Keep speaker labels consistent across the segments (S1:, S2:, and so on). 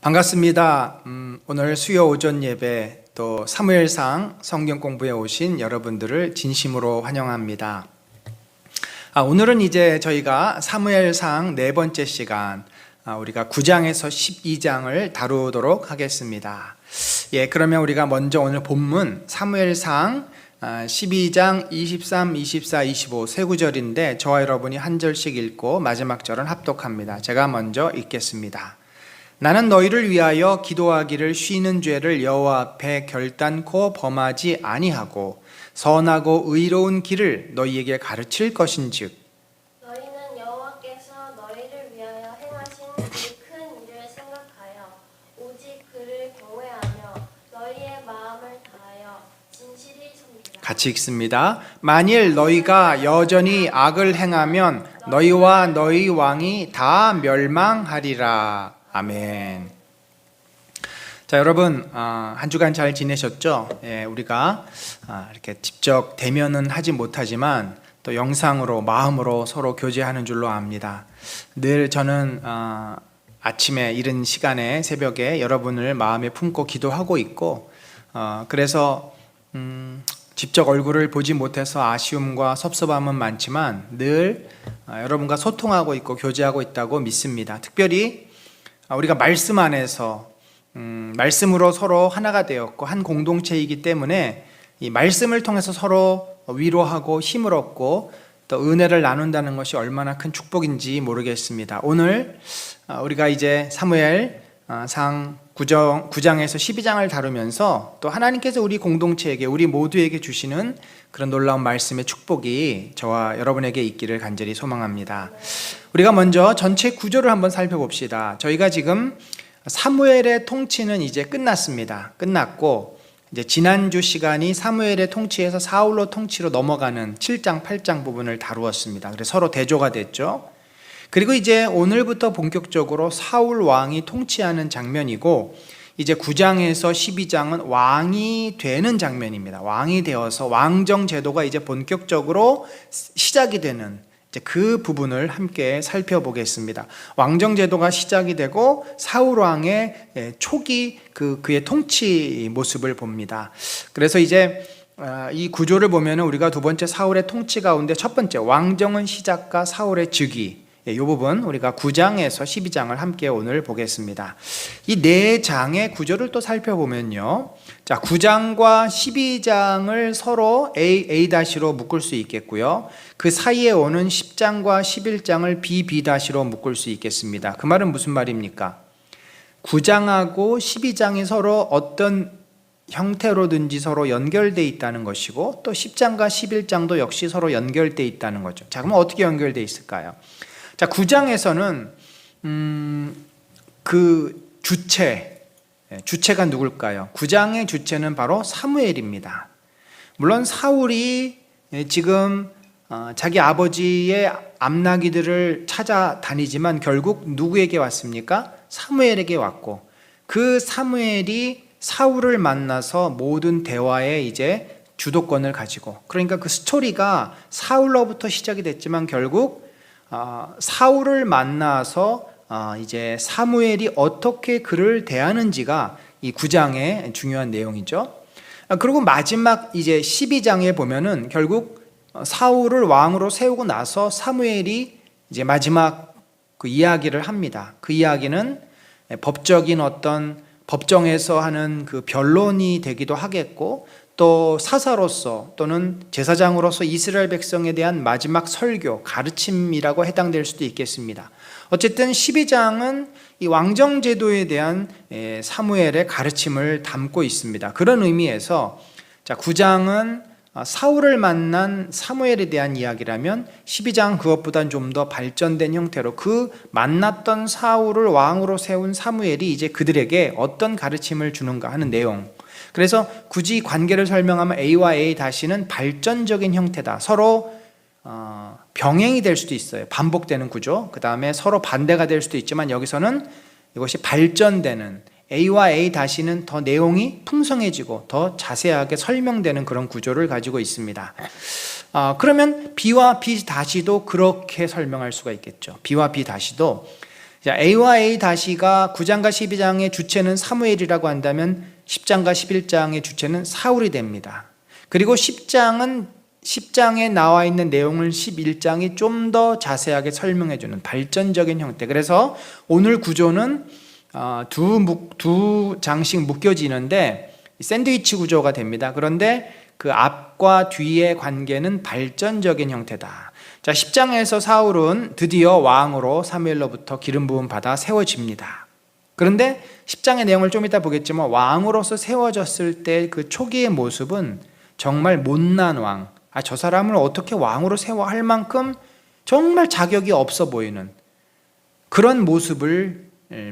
S1: 반갑습니다. 오늘 수요 오전 예배 또 사무엘상 성경 공부에 오신 여러분들을 진심으로 환영합니다. 오늘은 이제 저희가 사무엘상 네 번째 시간, 우리가 9장에서 12장을 다루도록 하겠습니다. 그러면 우리가 먼저 오늘 본문 사무엘상 12장 23, 24, 25 세 구절인데 저와 여러분이 한 절씩 읽고 마지막 절은 합독합니다. 제가 먼저 읽겠습니다. 나는 너희를 위하여 기도하기를 쉬는 죄를 여호와 앞에 결단코 범하지 아니하고 선하고 의로운 길을 너희에게 가르칠 것인즉
S2: 너희는 여호와께서 너희를 위하여 행하신 그 큰 일을 생각하여 오직 그를 경외하며 너희의 마음을 다하여 진실이 섬기라.
S1: 같이 읽습니다. 만일 너희가 여전히 악을 행하면 너희와 너희 왕이 다 멸망하리라. 아멘. 자, 여러분 한 주간 잘 지내셨죠? 우리가 이렇게 직접 대면은 하지 못하지만 또 영상으로 마음으로 서로 교제하는 줄로 압니다. 늘 저는 아침에 이른 시간에 새벽에 여러분을 마음에 품고 기도하고 있고 그래서 직접 얼굴을 보지 못해서 아쉬움과 섭섭함은 많지만 늘 여러분과 소통하고 있고 교제하고 있다고 믿습니다. 특별히 우리가 말씀 안에서 말씀으로 서로 하나가 되었고 한 공동체이기 때문에 이 말씀을 통해서 서로 위로하고 힘을 얻고 또 은혜를 나눈다는 것이 얼마나 큰 축복인지 모르겠습니다. 오늘 우리가 이제 사무엘상 9장에서 12장을 다루면서 또 하나님께서 우리 공동체에게 우리 모두에게 주시는 그런 놀라운 말씀의 축복이 저와 여러분에게 있기를 간절히 소망합니다. 우리가 먼저 전체 구조를 한번 살펴봅시다. 저희가 지금 사무엘의 통치는 이제 끝났고 이제 지난주 시간이 사무엘의 통치에서 사울로 통치로 넘어가는 7장, 8장 부분을 다루었습니다. 그래서 서로 대조가 됐죠. 그리고 이제 오늘부터 본격적으로 사울 왕이 통치하는 장면이고 이제 9장에서 12장은 왕이 되는 장면입니다. 왕이 되어서 왕정 제도가 이제 본격적으로 시작이 되는 이제 그 부분을 함께 살펴보겠습니다. 왕정 제도가 시작이 되고 사울 왕의 초기 그의 통치 모습을 봅니다. 그래서 이제 이 구조를 보면 우리가 두 번째 사울의 통치 가운데 첫 번째 왕정은 시작과 사울의 즉위, 이 부분 우리가 9장에서 12장을 함께 오늘 보겠습니다. 이 네 장의 구조를 또 살펴보면요, 자 9장과 12장을 서로 A-로 묶을 수 있겠고요, 그 사이에 오는 10장과 11장을 B-로 묶을 수 있겠습니다. 그 말은 무슨 말입니까? 9장하고 12장이 서로 어떤 형태로든지 서로 연결되어 있다는 것이고 또 10장과 11장도 역시 서로 연결되어 있다는 거죠. 자, 그럼 어떻게 연결되어 있을까요? 자, 9장에서는 그 주체가 누굴까요? 9장의 주체는 바로 사무엘입니다. 물론 사울이 지금 자기 아버지의 암나기들을 찾아다니지만 결국 누구에게 왔습니까? 사무엘에게 왔고 그 사무엘이 사울을 만나서 모든 대화의 이제 주도권을 가지고, 그러니까 그 스토리가 사울로부터 시작이 됐지만 결국 사울을 만나서 이제 사무엘이 어떻게 그를 대하는지가 이 9장의 중요한 내용이죠. 그리고 마지막 이제 12장에 보면은 결국 사울을 왕으로 세우고 나서 사무엘이 이제 마지막 그 이야기를 합니다. 그 이야기는 법적인 어떤 법정에서 하는 그 변론이 되기도 하겠고 또 사사로서 또는 제사장으로서 이스라엘 백성에 대한 마지막 설교, 가르침이라고 해당될 수도 있겠습니다. 어쨌든 12장은 이 왕정제도에 대한 사무엘의 가르침을 담고 있습니다. 그런 의미에서 자 9장은 사울을 만난 사무엘에 대한 이야기라면 12장은 그것보다는 좀 더 발전된 형태로 그 만났던 사울을 왕으로 세운 사무엘이 이제 그들에게 어떤 가르침을 주는가 하는 내용. 그래서 굳이 관계를 설명하면 A와 A-는 발전적인 형태다. 서로 병행이 될 수도 있어요. 반복되는 구조. 그 다음에 서로 반대가 될 수도 있지만 여기서는 이것이 발전되는, A와 A-는 더 내용이 풍성해지고 더 자세하게 설명되는 그런 구조를 가지고 있습니다. 그러면 B와 B-도 그렇게 설명할 수가 있겠죠. B와 B-도 자, A와 A-가 9장과 12장의 주체는 사무엘이라고 한다면 10장과 11장의 주체는 사울이 됩니다. 그리고 10장에 나와 있는 내용을 11장이 좀 더 자세하게 설명해주는 발전적인 형태. 그래서 오늘 구조는 두 장씩 묶여지는데 샌드위치 구조가 됩니다. 그런데 그 앞과 뒤의 관계는 발전적인 형태다. 자, 10장에서 사울은 드디어 왕으로 사무엘로부터 기름 부음 받아 세워집니다. 그런데 10장의 내용을 좀 이따 보겠지만 왕으로서 세워졌을 때 그 초기의 모습은 정말 못난 왕, 저 사람을 어떻게 왕으로 세워할 만큼 정말 자격이 없어 보이는 그런 모습을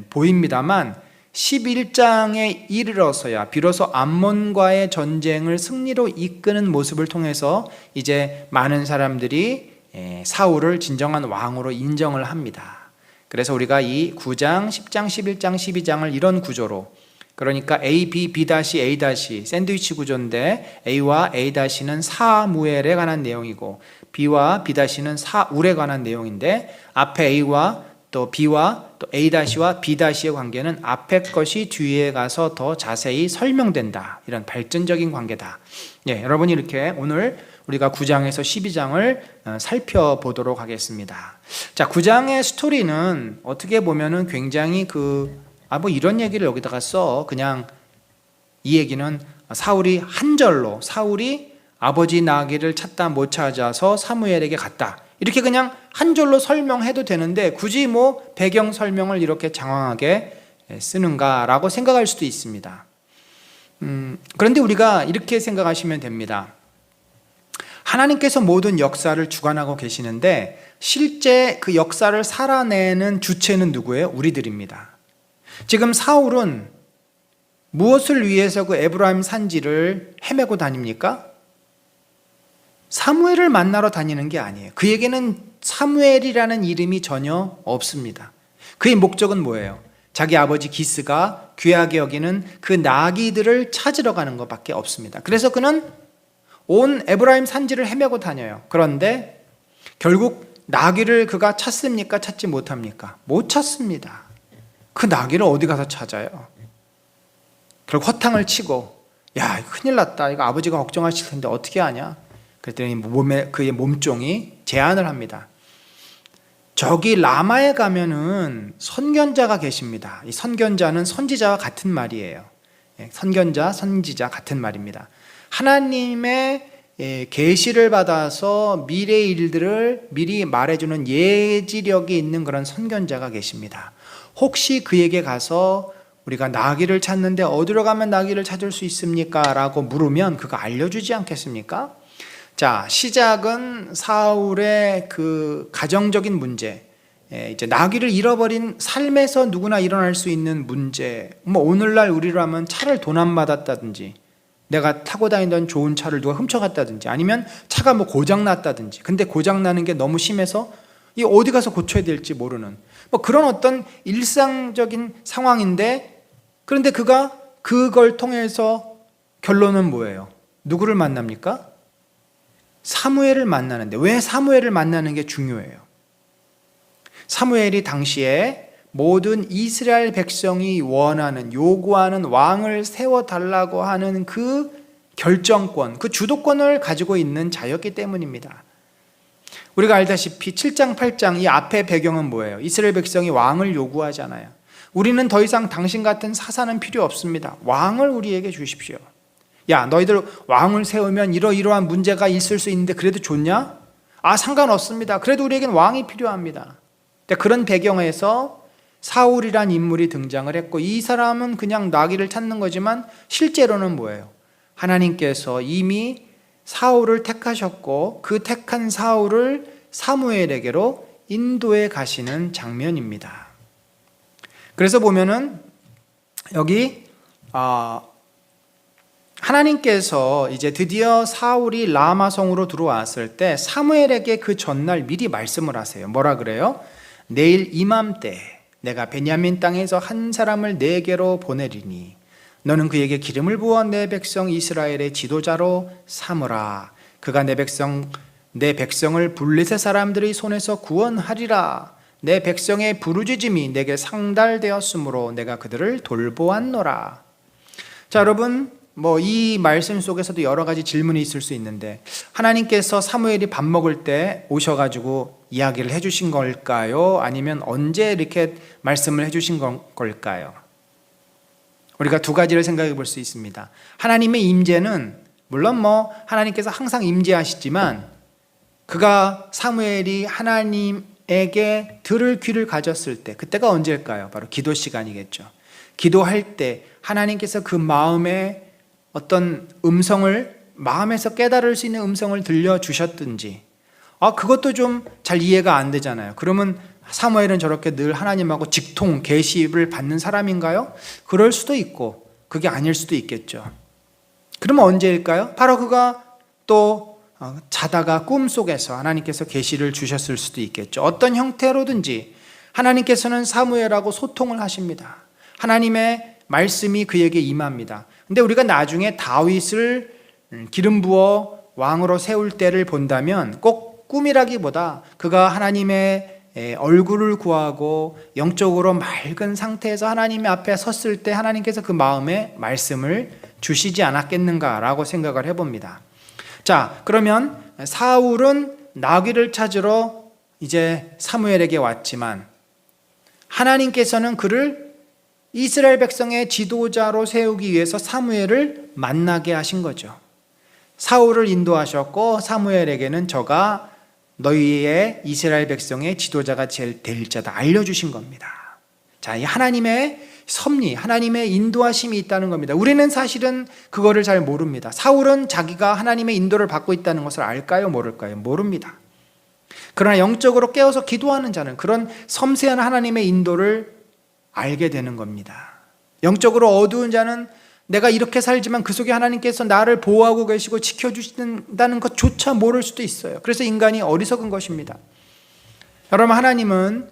S1: 보입니다만 11장에 이르러서야 비로소 암몬과의 전쟁을 승리로 이끄는 모습을 통해서 이제 많은 사람들이 사울을 진정한 왕으로 인정을 합니다. 그래서 우리가 이 9장, 10장, 11장, 12장을 이런 구조로, 그러니까 A, B, B-A- 샌드위치 구조인데 A와 A-는 사무엘에 관한 내용이고 B와 B-는 사울에 관한 내용인데 앞에 A와 또 B와 또 A-와 B-의 관계는 앞에 것이 뒤에 가서 더 자세히 설명된다. 이런 발전적인 관계다. 여러분이 이렇게 오늘 우리가 9장에서 12장을 살펴보도록 하겠습니다. 자, 9장의 스토리는 어떻게 보면은 굉장히 뭐 이런 얘기를 여기다가 써. 그냥 이 얘기는 사울이 아버지 나귀를 찾다 못 찾아서 사무엘에게 갔다. 이렇게 그냥 한 줄로 설명해도 되는데 굳이 뭐 배경 설명을 이렇게 장황하게 쓰는가라고 생각할 수도 있습니다. 그런데 우리가 이렇게 생각하시면 됩니다. 하나님께서 모든 역사를 주관하고 계시는데 실제 그 역사를 살아내는 주체는 누구예요? 우리들입니다. 지금 사울은 무엇을 위해서 그 에브라임 산지를 헤매고 다닙니까? 사무엘을 만나러 다니는 게 아니에요. 그에게는 사무엘이라는 이름이 전혀 없습니다. 그의 목적은 뭐예요? 자기 아버지 기스가 귀하게 여기는 그 나귀들을 찾으러 가는 것밖에 없습니다. 그래서 그는 온 에브라임 산지를 헤매고 다녀요. 그런데 결국 나귀를 그가 찾습니까? 찾지 못합니까? 못 찾습니다. 그 나귀를 어디 가서 찾아요? 결국 허탕을 치고, 야, 큰일 났다. 이거 아버지가 걱정하실 텐데 어떻게 하냐? 그랬더니 그의 몸종이 제안을 합니다. 저기 라마에 가면은 선견자가 계십니다. 이 선견자는 선지자와 같은 말이에요. 선견자, 선지자 같은 말입니다. 하나님의 계시를 받아서 미래의 일들을 미리 말해주는 예지력이 있는 그런 선견자가 계십니다. 혹시 그에게 가서 우리가 나귀를 찾는데 어디로 가면 나귀를 찾을 수 있습니까? 라고 물으면 그가 알려주지 않겠습니까? 자, 시작은 사울의 그 가정적인 문제, 이제 나귀를 잃어버린 삶에서 누구나 일어날 수 있는 문제. 뭐 오늘날 우리로 하면 차를 도난받았다든지, 내가 타고 다니던 좋은 차를 누가 훔쳐갔다든지, 아니면 차가 뭐 고장났다든지, 근데 고장나는 게 너무 심해서 이 어디 가서 고쳐야 될지 모르는 뭐 그런 어떤 일상적인 상황인데, 그런데 그가 그걸 통해서 결론은 뭐예요? 누구를 만납니까? 사무엘을 만나는데, 왜 사무엘을 만나는 게 중요해요? 사무엘이 당시에 모든 이스라엘 백성이 원하는, 요구하는 왕을 세워달라고 하는 그 결정권, 그 주도권을 가지고 있는 자였기 때문입니다. 우리가 알다시피 7장, 8장 이 앞의 배경은 뭐예요? 이스라엘 백성이 왕을 요구하잖아요. 우리는 더 이상 당신 같은 사사는 필요 없습니다. 왕을 우리에게 주십시오. 야, 너희들 왕을 세우면 이러이러한 문제가 있을 수 있는데 그래도 좋냐? 상관없습니다. 그래도 우리에겐 왕이 필요합니다. 그런 배경에서 사울이란 인물이 등장을 했고, 이 사람은 그냥 나귀를 찾는 거지만 실제로는 뭐예요? 하나님께서 이미 사울을 택하셨고 그 택한 사울을 사무엘에게로 인도해 가시는 장면입니다. 그래서 보면은 여기 하나님께서 이제 드디어 사울이 라마성으로 들어왔을 때 사무엘에게 그 전날 미리 말씀을 하세요. 뭐라 그래요? 내일 이맘때 내가 베냐민 땅에서 한 사람을 내게로 보내리니 너는 그에게 기름을 부어 내 백성 이스라엘의 지도자로 삼으라. 그가 내 백성을 블레셋 사람들의 손에서 구원하리라. 내 백성의 부르짖음이 내게 상달되었으므로 내가 그들을 돌보았노라. 자, 여러분, 이 말씀 속에서도 여러 가지 질문이 있을 수 있는데, 하나님께서 사무엘이 밥 먹을 때 오셔가지고 이야기를 해주신 걸까요? 아니면 언제 이렇게 말씀을 해주신 걸까요? 우리가 두 가지를 생각해 볼 수 있습니다. 하나님의 임재는 물론 하나님께서 항상 임재하시지만, 그가 사무엘이 하나님에게 들을 귀를 가졌을 때, 그때가 언제일까요? 바로 기도 시간이겠죠. 기도할 때 하나님께서 그 마음에 어떤 음성을, 마음에서 깨달을 수 있는 음성을 들려주셨든지, 그것도 좀 잘 이해가 안 되잖아요. 그러면 사무엘은 저렇게 늘 하나님하고 직통, 계시를 받는 사람인가요? 그럴 수도 있고 그게 아닐 수도 있겠죠. 그러면 언제일까요? 바로 그가 또 자다가 꿈속에서 하나님께서 계시를 주셨을 수도 있겠죠. 어떤 형태로든지 하나님께서는 사무엘하고 소통을 하십니다. 하나님의 말씀이 그에게 임합니다. 근데 우리가 나중에 다윗을 기름 부어 왕으로 세울 때를 본다면 꼭 꿈이라기보다 그가 하나님의 얼굴을 구하고 영적으로 맑은 상태에서 하나님 앞에 섰을 때 하나님께서 그 마음에 말씀을 주시지 않았겠는가라고 생각을 해봅니다. 자, 그러면 사울은 나귀를 찾으러 이제 사무엘에게 왔지만 하나님께서는 그를 이스라엘 백성의 지도자로 세우기 위해서 사무엘을 만나게 하신 거죠. 사울을 인도하셨고 사무엘에게는 저가 너희의 이스라엘 백성의 지도자가 될 자다 알려주신 겁니다. 자, 이 하나님의 섭리, 하나님의 인도하심이 있다는 겁니다. 우리는 사실은 그거를 잘 모릅니다. 사울은 자기가 하나님의 인도를 받고 있다는 것을 알까요? 모를까요? 모릅니다. 그러나 영적으로 깨어서 기도하는 자는 그런 섬세한 하나님의 인도를 알게 되는 겁니다. 영적으로 어두운 자는 내가 이렇게 살지만 그 속에 하나님께서 나를 보호하고 계시고 지켜주신다는 것조차 모를 수도 있어요. 그래서 인간이 어리석은 것입니다. 여러분, 하나님은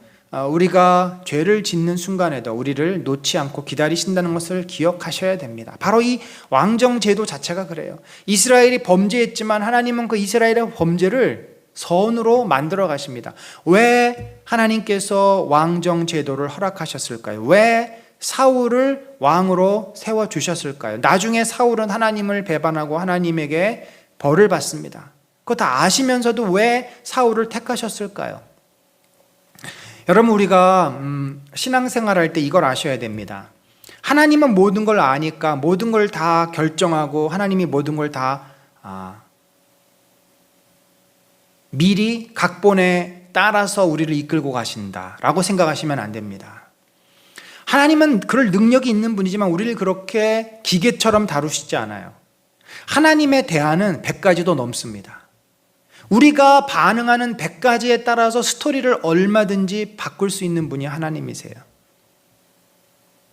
S1: 우리가 죄를 짓는 순간에도 우리를 놓지 않고 기다리신다는 것을 기억하셔야 됩니다. 바로 이 왕정 제도 자체가 그래요. 이스라엘이 범죄했지만 하나님은 그 이스라엘의 범죄를 선으로 만들어 가십니다. 왜 하나님께서 왕정 제도를 허락하셨을까요? 왜 사울을 왕으로 세워주셨을까요? 나중에 사울은 하나님을 배반하고 하나님에게 벌을 받습니다. 그거 다 아시면서도 왜 사울을 택하셨을까요? 여러분, 우리가 신앙생활할 때 이걸 아셔야 됩니다. 하나님은 모든 걸 아니까 모든 걸 다 결정하고 하나님이 모든 걸 다 미리 각본에 따라서 우리를 이끌고 가신다라고 생각하시면 안 됩니다. 하나님은 그럴 능력이 있는 분이지만 우리를 그렇게 기계처럼 다루시지 않아요. 하나님의 대안은 100가지도 넘습니다. 우리가 반응하는 100가지에 따라서 스토리를 얼마든지 바꿀 수 있는 분이 하나님이세요.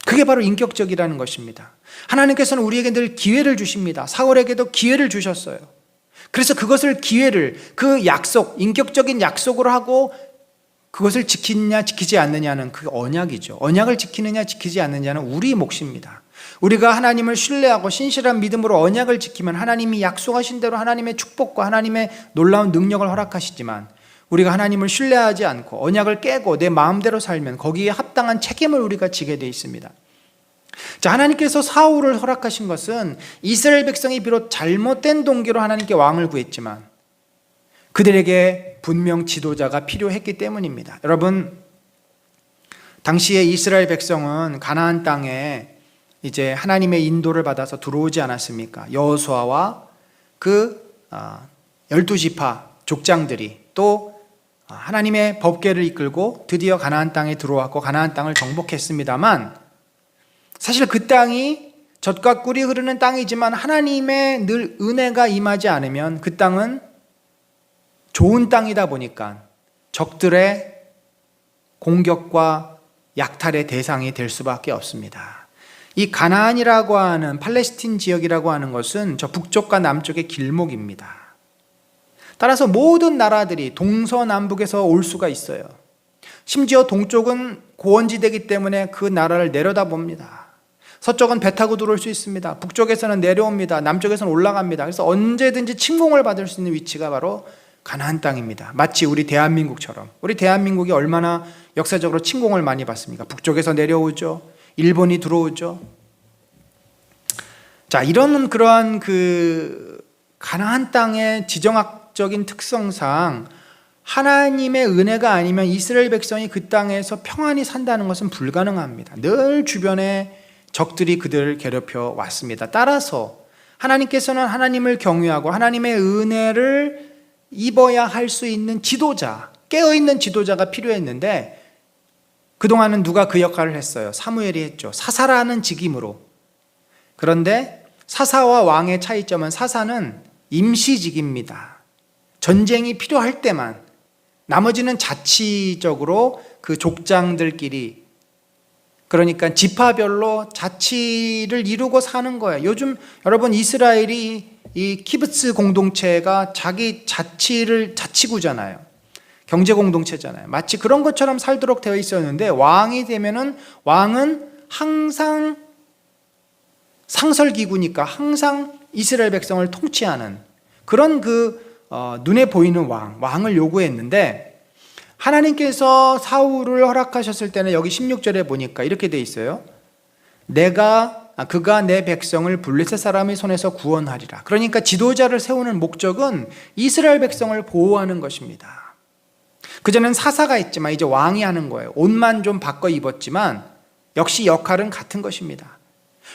S1: 그게 바로 인격적이라는 것입니다. 하나님께서는 우리에게 늘 기회를 주십니다. 사울에게도 기회를 주셨어요. 그래서 그것을 기회를, 그 약속, 인격적인 약속을 하고 그것을 지키느냐 지키지 않느냐는 그 언약이죠. 언약을 지키느냐 지키지 않느냐는 우리 몫입니다. 우리가 하나님을 신뢰하고 신실한 믿음으로 언약을 지키면 하나님이 약속하신 대로 하나님의 축복과 하나님의 놀라운 능력을 허락하시지만, 우리가 하나님을 신뢰하지 않고 언약을 깨고 내 마음대로 살면 거기에 합당한 책임을 우리가 지게 돼 있습니다. 자, 하나님께서 사울을 허락하신 것은 이스라엘 백성이 비록 잘못된 동기로 하나님께 왕을 구했지만 그들에게 분명 지도자가 필요했기 때문입니다. 여러분, 당시에 이스라엘 백성은 가나안 땅에 이제 하나님의 인도를 받아서 들어오지 않았습니까? 여호수아와 그 12지파 족장들이 또 하나님의 법궤를 이끌고 드디어 가나안 땅에 들어왔고 가나안 땅을 정복했습니다만, 사실 그 땅이 젖과 꿀이 흐르는 땅이지만 하나님의 늘 은혜가 임하지 않으면 그 땅은 좋은 땅이다 보니까 적들의 공격과 약탈의 대상이 될 수밖에 없습니다. 이 가나안이라고 하는 팔레스틴 지역이라고 하는 것은 저 북쪽과 남쪽의 길목입니다. 따라서 모든 나라들이 동서남북에서 올 수가 있어요. 심지어 동쪽은 고원지대이기 때문에 그 나라를 내려다봅니다. 서쪽은 배 타고 들어올 수 있습니다. 북쪽에서는 내려옵니다. 남쪽에서는 올라갑니다. 그래서 언제든지 침공을 받을 수 있는 위치가 바로 가나안 땅입니다. 마치 우리 대한민국처럼. 우리 대한민국이 얼마나 역사적으로 침공을 많이 받습니까? 북쪽에서 내려오죠. 일본이 들어오죠. 자, 이런 그러한 그 가나안 땅의 지정학적인 특성상 하나님의 은혜가 아니면 이스라엘 백성이 그 땅에서 평안히 산다는 것은 불가능합니다. 늘 주변에 적들이 그들을 괴롭혀 왔습니다. 따라서 하나님께서는 하나님을 경외하고 하나님의 은혜를 입어야 할 수 있는 지도자, 깨어있는 지도자가 필요했는데 그동안은 누가 그 역할을 했어요? 사무엘이 했죠. 사사라는 직임으로. 그런데 사사와 왕의 차이점은 사사는 임시직입니다. 전쟁이 필요할 때만, 나머지는 자치적으로 그 족장들끼리, 그러니까 지파별로 자치를 이루고 사는 거예요. 요즘 여러분 이스라엘이 이 키부츠 공동체가 자기 자치구잖아요. 경제 공동체잖아요. 마치 그런 것처럼 살도록 되어 있었는데 왕이 되면은 왕은 항상 상설기구니까 항상 이스라엘 백성을 통치하는 그런 눈에 보이는 왕을 요구했는데 하나님께서 사울을 허락하셨을 때는 여기 16절에 보니까 이렇게 돼 있어요. 그가 내 백성을 블레셋 사람의 손에서 구원하리라. 그러니까 지도자를 세우는 목적은 이스라엘 백성을 보호하는 것입니다. 그전엔 사사가 있지만 이제 왕이 하는 거예요. 옷만 좀 바꿔 입었지만 역시 역할은 같은 것입니다.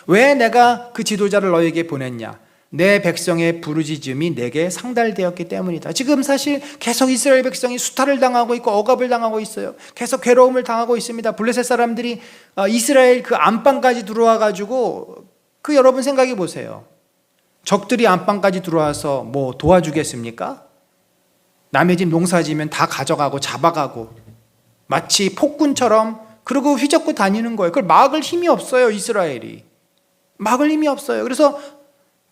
S1: 왜 내가 그 지도자를 너에게 보냈냐? 내 백성의 부르짖음이 내게 상달되었기 때문이다. 지금 사실 계속 이스라엘 백성이 수탈을 당하고 있고 억압을 당하고 있어요. 계속 괴로움을 당하고 있습니다. 블레셋 사람들이 이스라엘 그 안방까지 들어와 가지고 여러분 생각해 보세요. 적들이 안방까지 들어와서 뭐 도와주겠습니까? 남의 집 농사 지면 다 가져가고 잡아가고 마치 폭군처럼 그러고 휘젓고 다니는 거예요. 그걸 막을 힘이 없어요. 이스라엘이 막을 힘이 없어요. 그래서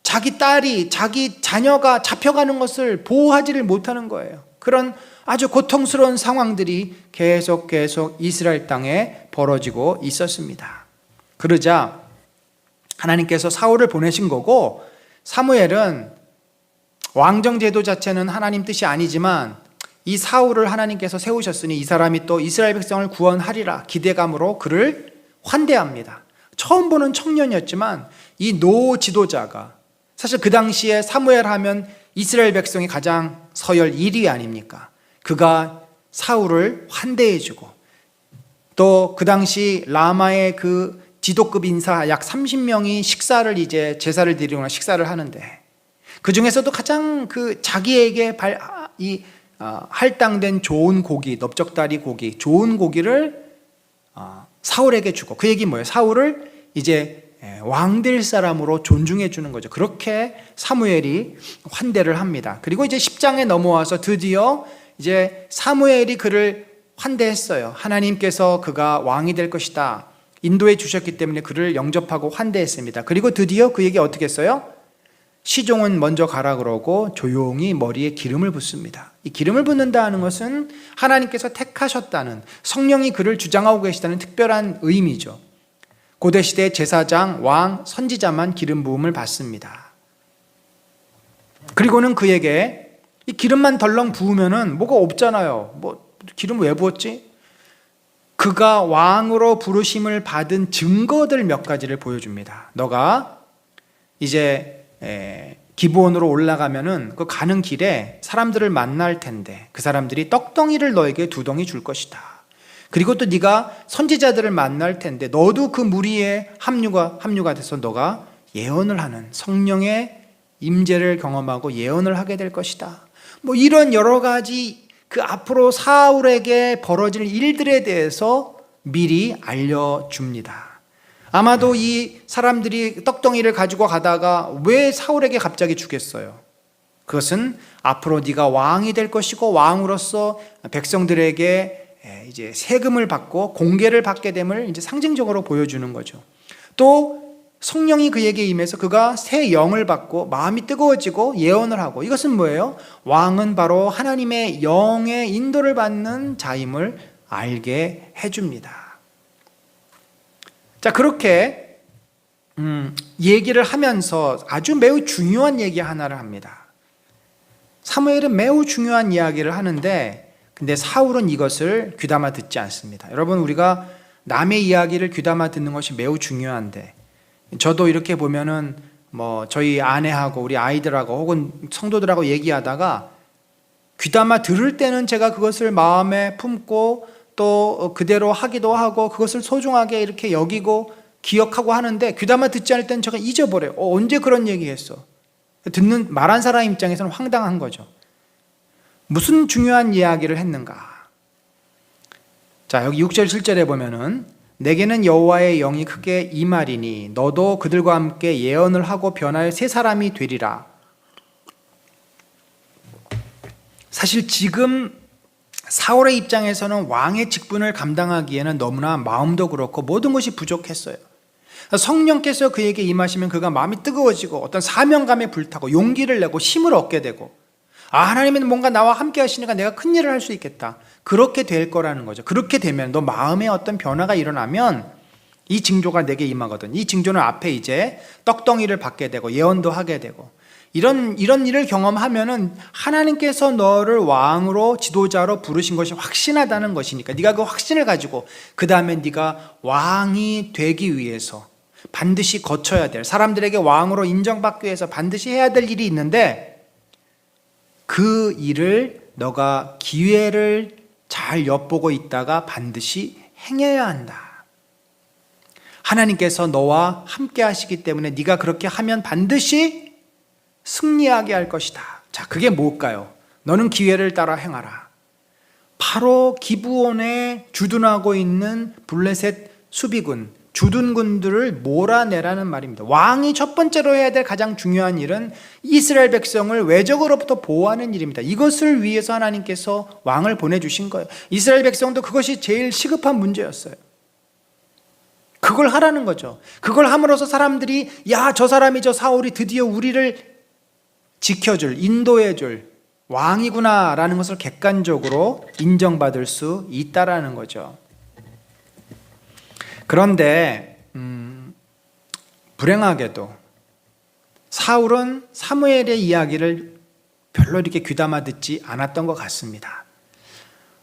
S1: 자기 딸이, 자기 자녀가 잡혀가는 것을 보호하지를 못하는 거예요. 그런 아주 고통스러운 상황들이 계속 이스라엘 땅에 벌어지고 있었습니다. 그러자 하나님께서 사울을 보내신 거고, 사무엘은 왕정 제도 자체는 하나님 뜻이 아니지만 이 사울을 하나님께서 세우셨으니 이 사람이 또 이스라엘 백성을 구원하리라 기대감으로 그를 환대합니다. 처음 보는 청년이었지만 이 노 지도자가, 사실 그 당시에 사무엘 하면 이스라엘 백성이 가장 서열 1위 아닙니까? 그가 사울을 환대해주고, 또 그 당시 라마의 그 지도급 인사 약 30명이 제사를 드리거나 식사를 하는데, 그 중에서도 가장 자기에게 할당된 좋은 고기, 넓적다리 고기, 좋은 고기를 사울에게 주고, 그 얘기 뭐예요? 사울을 이제 왕될 사람으로 존중해 주는 거죠. 그렇게 사무엘이 환대를 합니다. 그리고 이제 10장에 넘어와서 드디어 이제 사무엘이 그를 환대했어요. 하나님께서 그가 왕이 될 것이다 인도해 주셨기 때문에 그를 영접하고 환대했습니다. 그리고 드디어 그 얘기 어떻게 했어요? 시종은 먼저 가라 그러고 조용히 머리에 기름을 붓습니다. 이 기름을 붓는다는 것은 하나님께서 택하셨다는, 성령이 그를 주장하고 계시다는 특별한 의미죠. 고대시대 제사장, 왕, 선지자만 기름 부음을 받습니다. 그리고는 그에게 이 기름만 덜렁 부으면은 뭐가 없잖아요. 뭐 기름 왜 부었지? 그가 왕으로 부르심을 받은 증거들 몇 가지를 보여줍니다. 너가 이제 기브온으로 올라가면은 그 가는 길에 사람들을 만날 텐데 그 사람들이 떡덩이를 너에게 2덩이 줄 것이다. 그리고 또 네가 선지자들을 만날 텐데 너도 그 무리에 합류가 돼서 너가 예언을 하는, 성령의 임재를 경험하고 예언을 하게 될 것이다. 뭐 이런 여러 가지 그 앞으로 사울에게 벌어질 일들에 대해서 미리 알려줍니다. 아마도 이 사람들이 떡덩이를 가지고 가다가 왜 사울에게 갑자기 주겠어요? 그것은 앞으로 네가 왕이 될 것이고 왕으로서 백성들에게 이제 세금을 받고 공개를 받게 됨을 이제 상징적으로 보여주는 거죠. 또 성령이 그에게 임해서 그가 새 영을 받고 마음이 뜨거워지고 예언을 하고, 이것은 뭐예요? 왕은 바로 하나님의 영의 인도를 받는 자임을 알게 해줍니다. 자, 그렇게 얘기를 하면서 아주 매우 중요한 얘기 하나를 합니다. 사무엘은 매우 중요한 이야기를 하는데 근데 사울은 이것을 귀담아 듣지 않습니다. 여러분, 우리가 남의 이야기를 귀담아 듣는 것이 매우 중요한데, 저도 이렇게 보면은 저희 아내하고 우리 아이들하고 혹은 성도들하고 얘기하다가 귀담아 들을 때는 제가 그것을 마음에 품고 또 그대로 하기도 하고 그것을 소중하게 이렇게 여기고 기억하고 하는데, 귀담아 듣지 않을 때는 제가 잊어버려요. 언제 그런 얘기했어? 말한 사람 입장에서는 황당한 거죠. 무슨 중요한 이야기를 했는가? 자, 여기 6절 7절에 보면은 내게는 여호와의 영이 크게 임하리니 너도 그들과 함께 예언을 하고 변화의 세 사람이 되리라. 사실 지금 사울의 입장에서는 왕의 직분을 감당하기에는 너무나 마음도 그렇고 모든 것이 부족했어요. 성령께서 그에게 임하시면 그가 마음이 뜨거워지고 어떤 사명감에 불타고 용기를 내고 힘을 얻게 되고, 하나님은 뭔가 나와 함께 하시니까 내가 큰 일을 할 수 있겠다, 그렇게 될 거라는 거죠. 그렇게 되면 너 마음에 어떤 변화가 일어나면 이 징조가 내게 임하거든. 이 징조는 앞에 이제 떡덩이를 받게 되고 예언도 하게 되고, 이런 일을 경험하면은 하나님께서 너를 왕으로 지도자로 부르신 것이 확신하다는 것이니까 네가 그 확신을 가지고 그 다음에 네가 왕이 되기 위해서 반드시 거쳐야 될, 사람들에게 왕으로 인정받기 위해서 반드시 해야 될 일이 있는데, 그 일을 너가 기회를 잘 엿보고 있다가 반드시 행해야 한다. 하나님께서 너와 함께 하시기 때문에 네가 그렇게 하면 반드시 승리하게 할 것이다. 자, 그게 뭘까요? 너는 기회를 따라 행하라. 바로 기브온에 주둔하고 있는 블레셋 수비군, 주둔군들을 몰아내라는 말입니다. 왕이 첫 번째로 해야 될 가장 중요한 일은 이스라엘 백성을 외적으로부터 보호하는 일입니다. 이것을 위해서 하나님께서 왕을 보내주신 거예요. 이스라엘 백성도 그것이 제일 시급한 문제였어요. 그걸 하라는 거죠. 그걸 함으로써 사람들이 저 사람이, 저 사울이 드디어 우리를 지켜줄, 인도해줄 왕이구나 라는 것을 객관적으로 인정받을 수 있다라는 거죠. 그런데 불행하게도 사울은 사무엘의 이야기를 별로 이렇게 귀담아 듣지 않았던 것 같습니다.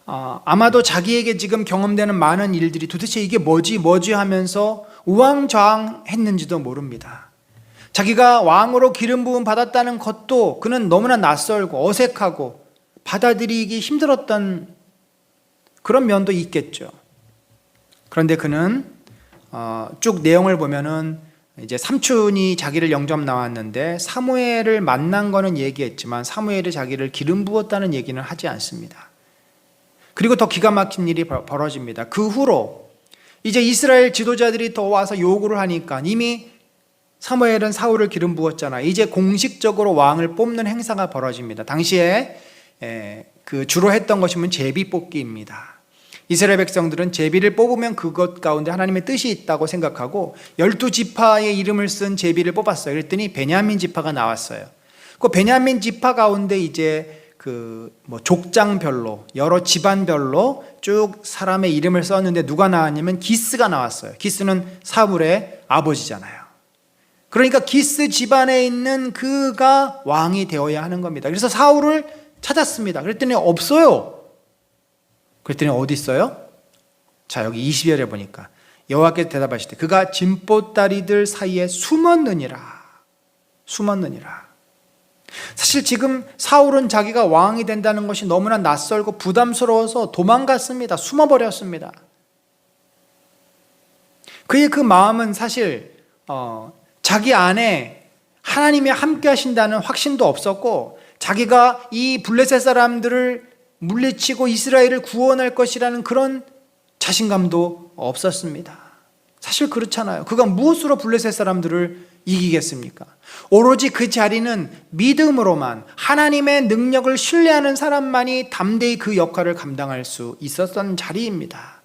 S1: 아마도 자기에게 지금 경험되는 많은 일들이 도대체 이게 뭐지 하면서 우왕좌왕했는지도 모릅니다. 자기가 왕으로 기름 부음 받았다는 것도 그는 너무나 낯설고 어색하고 받아들이기 힘들었던 그런 면도 있겠죠. 그런데 그는 쭉 내용을 보면은 이제 삼촌이 자기를 영접 나왔는데 사무엘을 만난 거는 얘기했지만 사무엘이 자기를 기름 부었다는 얘기는 하지 않습니다. 그리고 더 기가 막힌 일이 벌어집니다. 그 후로 이제 이스라엘 지도자들이 더 와서 요구를 하니까, 이미 사무엘은 사울을 기름 부었잖아, 이제 공식적으로 왕을 뽑는 행사가 벌어집니다. 당시에 주로 했던 것이 제비 뽑기입니다. 이스라엘 백성들은 제비를 뽑으면 그것 가운데 하나님의 뜻이 있다고 생각하고 12지파의 이름을 쓴 제비를 뽑았어요. 그랬더니 베냐민 지파가 나왔어요. 그 베냐민 지파 가운데 이제 족장별로 여러 집안별로 쭉 사람의 이름을 썼는데 누가 나왔냐면 기스가 나왔어요. 기스는 사울의 아버지잖아요. 그러니까 기스 집안에 있는 그가 왕이 되어야 하는 겁니다. 그래서 사울을 찾았습니다. 그랬더니 없어요. 그랬더니 어디 있어요? 자, 여기 20절에 보니까 여호와께서 대답하실 때 그가 진보다리들 사이에 숨었느니라. 사실 지금 사울은 자기가 왕이 된다는 것이 너무나 낯설고 부담스러워서 도망갔습니다. 숨어버렸습니다. 그의 그 마음은 사실 자기 안에 하나님이 함께 하신다는 확신도 없었고, 자기가 이 블레셋 사람들을 물리치고 이스라엘을 구원할 것이라는 그런 자신감도 없었습니다. 사실 그렇잖아요. 그가 무엇으로 블레셋 사람들을 이기겠습니까? 오로지 그 자리는 믿음으로만, 하나님의 능력을 신뢰하는 사람만이 담대히 그 역할을 감당할 수 있었던 자리입니다.